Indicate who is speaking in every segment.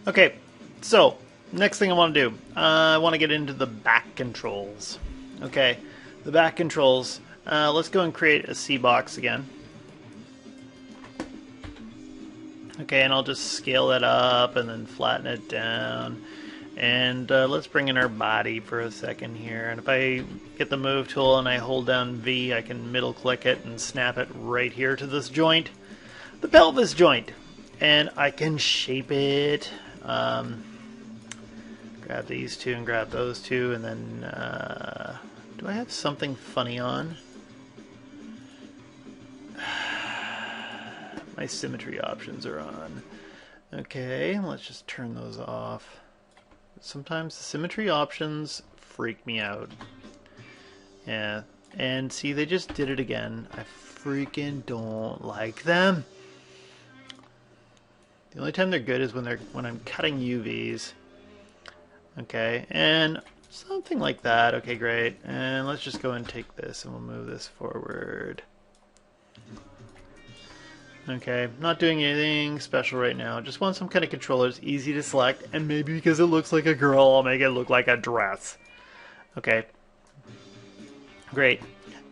Speaker 1: Okay, so next thing I want to do, I want to get into the back controls. Okay, the back controls. Let's go and create a C box again. Okay, and I'll just scale that up and then flatten it down. And let's bring in our body for a second here. And if I get the move tool and I hold down V, I can middle click it and snap it right here to this joint, the pelvis joint. And I can shape it. Grab these two and grab those two, and then do I have something funny on? My symmetry options are on. Okay, let's just turn those off. Sometimes the symmetry options freak me out. Yeah, and see, they just did it again. I freaking don't like them. The only time they're good is when I'm cutting UVs. Okay, and something like that. Okay, great. And let's just go and take this and we'll move this forward. Okay, not doing anything special right now. Just want some kind of controllers, easy to select, and maybe because it looks like a girl, I'll make it look like a dress. Okay, great.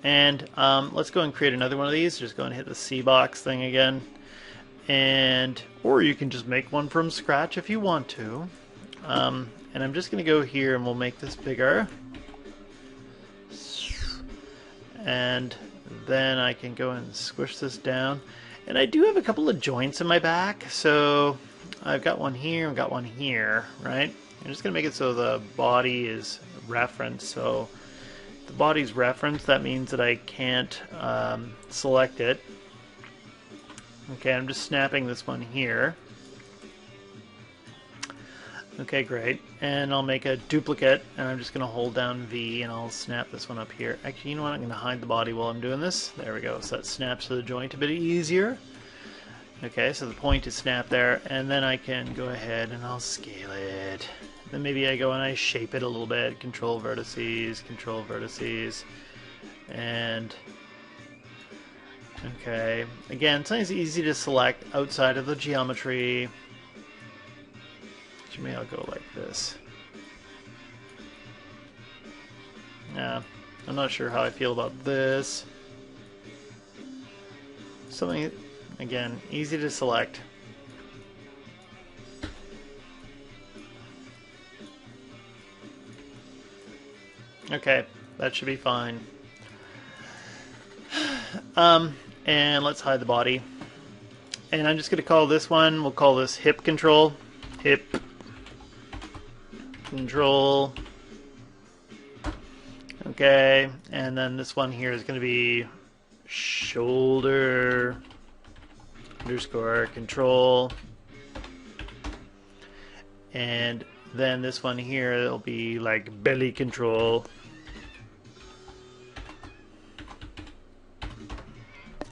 Speaker 1: And let's go and create another one of these. Just go and hit the C box thing again. Or you can just make one from scratch if you want to. And I'm just going to go here and we'll make this bigger. And then I can go and squish this down. And I do have a couple of joints in my back, so I've got one here and got one here, right? I'm just going to make it so the body is referenced. So if the body's referenced, that means that I can't select it. Okay, I'm just snapping this one here. Okay, great. And I'll make a duplicate, and I'm just going to hold down V, and I'll snap this one up here. Actually, you know what? I'm going to hide the body while I'm doing this. There we go. So that snaps to the joint a bit easier. Okay, so the point is snap there, and then I can go ahead and I'll scale it. Then maybe I go and I shape it a little bit. Control vertices, and okay. Again, something's easy to select outside of the geometry. Maybe I'll go like this. Yeah, I'm not sure how I feel about this. Something, again, easy to select. Okay, that should be fine. And let's hide the body. And I'm just going to call this one, we'll call this hip control. Hip control. Okay, and then this one here is going to be shoulder underscore control. And then this one here, it'll be like belly control.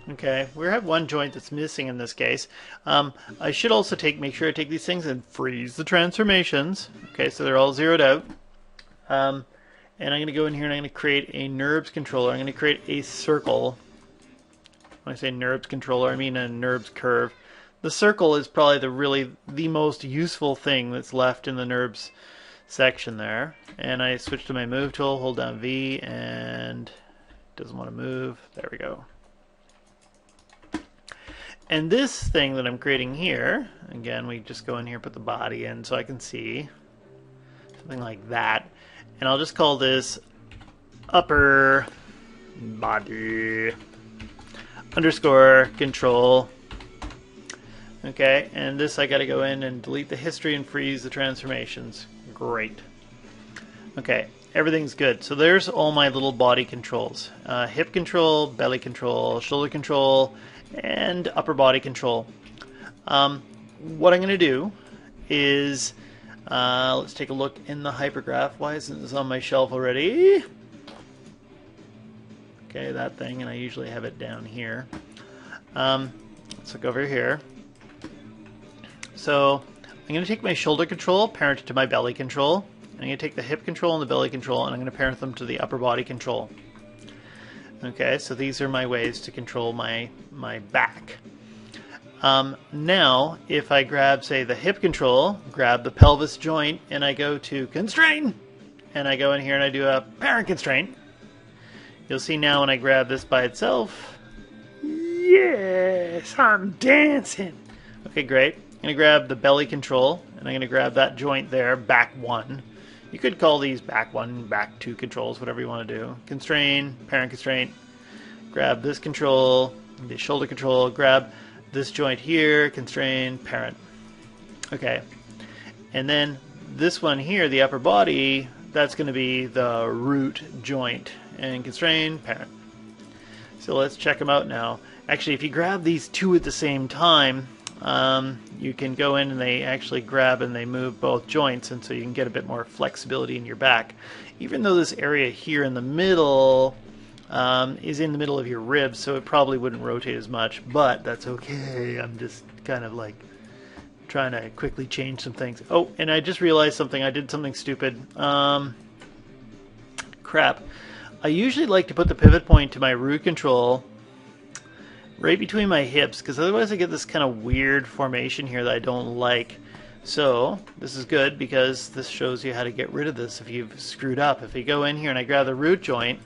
Speaker 1: Okay, we have one joint that's missing in this case. I should also make sure I take these things and freeze the transformations. Okay, so they're all zeroed out. And I'm going to go in here and I'm going to create a NURBS controller. I'm going to create a circle. When I say NURBS controller, I mean a NURBS curve. The circle is probably the most useful thing that's left in the NURBS section there. And I switch to my move tool, hold down V, and it doesn't want to move. There we go. And this thing that I'm creating here, again, we just go in here, put the body in so I can see. Something like that. And I'll just call this upper body underscore control. Okay, and this I gotta go in and delete the history and freeze the transformations. Great. Okay, everything's good. So there's all my little body controls. Hip control, belly control, shoulder control, and upper body control. What I'm going to do is, let's take a look in the hypergraph. Why isn't this on my shelf already? Okay, that thing, and I usually have it down here. Let's look over here. So I'm going to take my shoulder control, parent it to my belly control. I'm going to take the hip control and the belly control, and I'm going to parent them to the upper body control. Okay, so these are my ways to control my back. Now, if I grab, say, the hip control, grab the pelvis joint, and I go to constrain, and I go in here and I do a parent constraint, you'll see now when I grab this by itself, yes, I'm dancing. Okay, great. I'm going to grab the belly control, and I'm going to grab that joint there, back 1. You could call these back 1, back 2 controls, whatever you want to do. Constrain, parent constraint. Grab this control, the shoulder control, grab this joint here, constrain, parent. Okay. And then this one here, the upper body, that's going to be the root joint. And constrain, parent. So let's check them out now. Actually, if you grab these two at the same time, you can go in and they actually grab and they move both joints, and so you can get a bit more flexibility in your back. Even though this area here in the middle is in the middle of your ribs, so it probably wouldn't rotate as much, but that's okay. I'm just kind of like trying to quickly change some things. Oh, and I just realized something. I did something stupid. Crap. I usually like to put the pivot point to my root control right between my hips, because otherwise I get this kind of weird formation here that I don't like. So this is good because this shows you how to get rid of this if you've screwed up. If you go in here and I grab the root joint,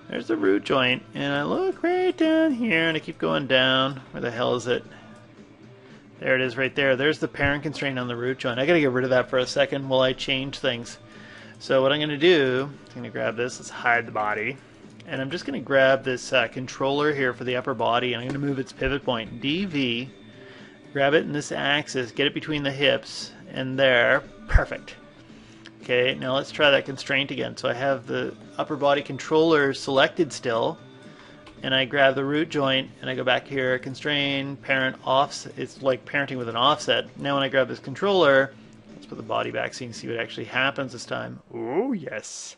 Speaker 1: there's the root joint, and I look right down here and I keep going down. Where the hell is it? There it is right there. There's the parent constraint on the root joint. I gotta get rid of that for a second while I change things. So what I'm gonna do, I'm gonna grab this, let's hide the body. And I'm just going to grab this controller here for the upper body, and I'm going to move its pivot point, DV, grab it in this axis, get it between the hips, and there, perfect. Okay, now let's try that constraint again. So I have the upper body controller selected still, and I grab the root joint, and I go back here, constrain, parent, offset. It's like parenting with an offset. Now when I grab this controller, let's put the body back so you can see what actually happens this time. Oh, yes.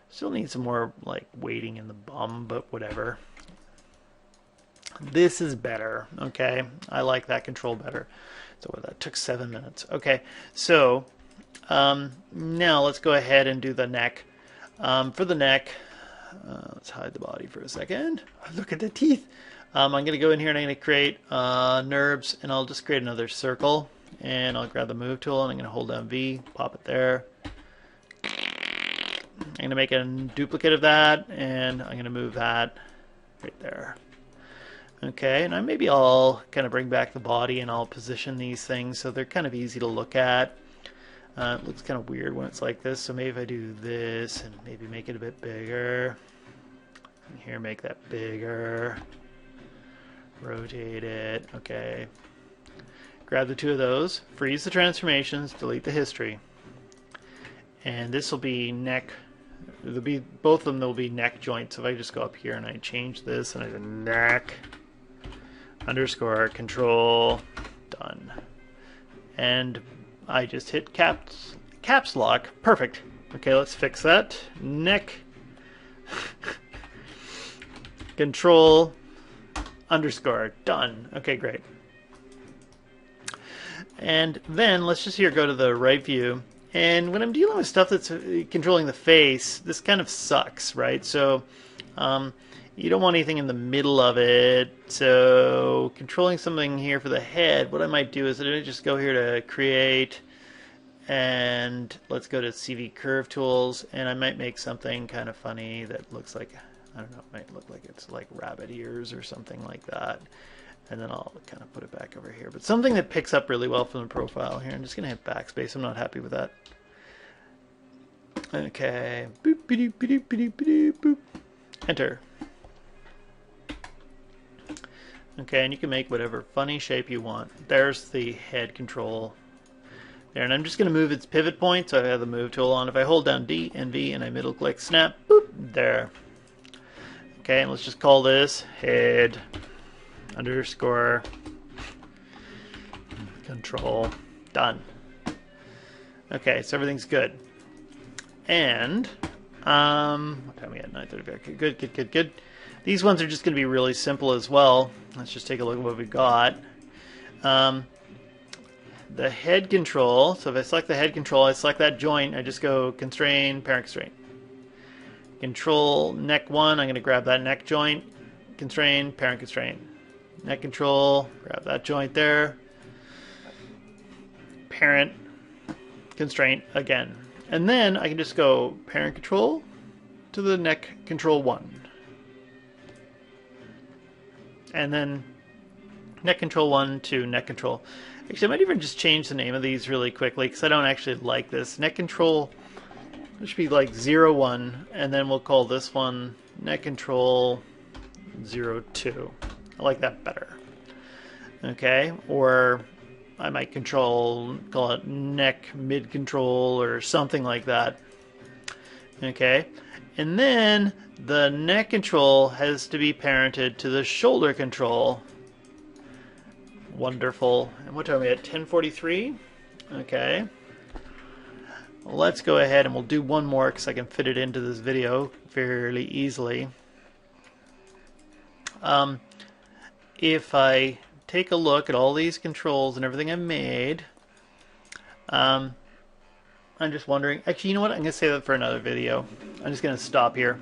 Speaker 1: Still need some more like weighting in the bum, but whatever. This is better, okay? I like that control better. So that took 7 minutes. Okay, so now let's go ahead and do the neck. For the neck, let's hide the body for a second. Look at the teeth. I'm going to go in here and I'm going to create NURBS, and I'll just create another circle. And I'll grab the move tool and I'm going to hold down V, pop it there. I'm going to make a duplicate of that, and I'm going to move that right there. Okay, and maybe I'll kind of bring back the body and I'll position these things so they're kind of easy to look at. It looks kind of weird when it's like this, so maybe if I do this and maybe make it a bit bigger. And here, make that bigger. Rotate it. Okay. Grab the two of those, freeze the transformations, delete the history. And this will be neck. There'll be both of them. Will be neck joints. So if I just go up here and I change this and I do neck underscore control done, and I just hit caps lock. Perfect. Okay, let's fix that. Neck control underscore done. Okay, great. And then let's just here go to the right view. And when I'm dealing with stuff that's controlling the face, this kind of sucks, right? So you don't want anything in the middle of it. So controlling something here for the head, what I might do is I just go here to create, and let's go to CV curve tools, and I might make something kind of funny that looks like, I don't know, it might look like it's like rabbit ears or something like that. And then I'll kind of put it back over here. But something that picks up really well from the profile here. I'm just going to hit backspace. I'm not happy with that. Okay. Boop, ba-doop, ba-doop, ba-doop, ba-doop, boop. Enter. Okay, and you can make whatever funny shape you want. There's the head control there. And I'm just going to move its pivot point. So I have the move tool on. If I hold down D and V and I middle click, snap, boop, there. Okay, and let's just call this head underscore control done. Okay, so everything's good. And what time are we at? 9:35. Okay, good. These ones are just going to be really simple as well. Let's just take a look at what we got. The head control. So if I select the head control, I select that joint. I just go constrain, parent constraint. Control neck one. I'm going to grab that neck joint. Constrain, parent constraint. neck control, grab that joint there, parent constraint again. And then I can just go parent control to the neck control 1. And then neck control 1 to neck control. Actually, I might even just change the name of these really quickly because I don't actually like this. Neck control, it should be like 01, and then we'll call this one neck control 02. I like that better. Okay, or I might call it neck mid control or something like that. Okay, and then the neck control has to be parented to the shoulder control. Wonderful. And what time are we at? 10:43? Okay. Let's go ahead and we'll do one more because I can fit it into this video fairly easily. If I take a look at all these controls and everything I made, I'm just wondering, actually, you know what? I'm going to save that for another video. I'm just going to stop here.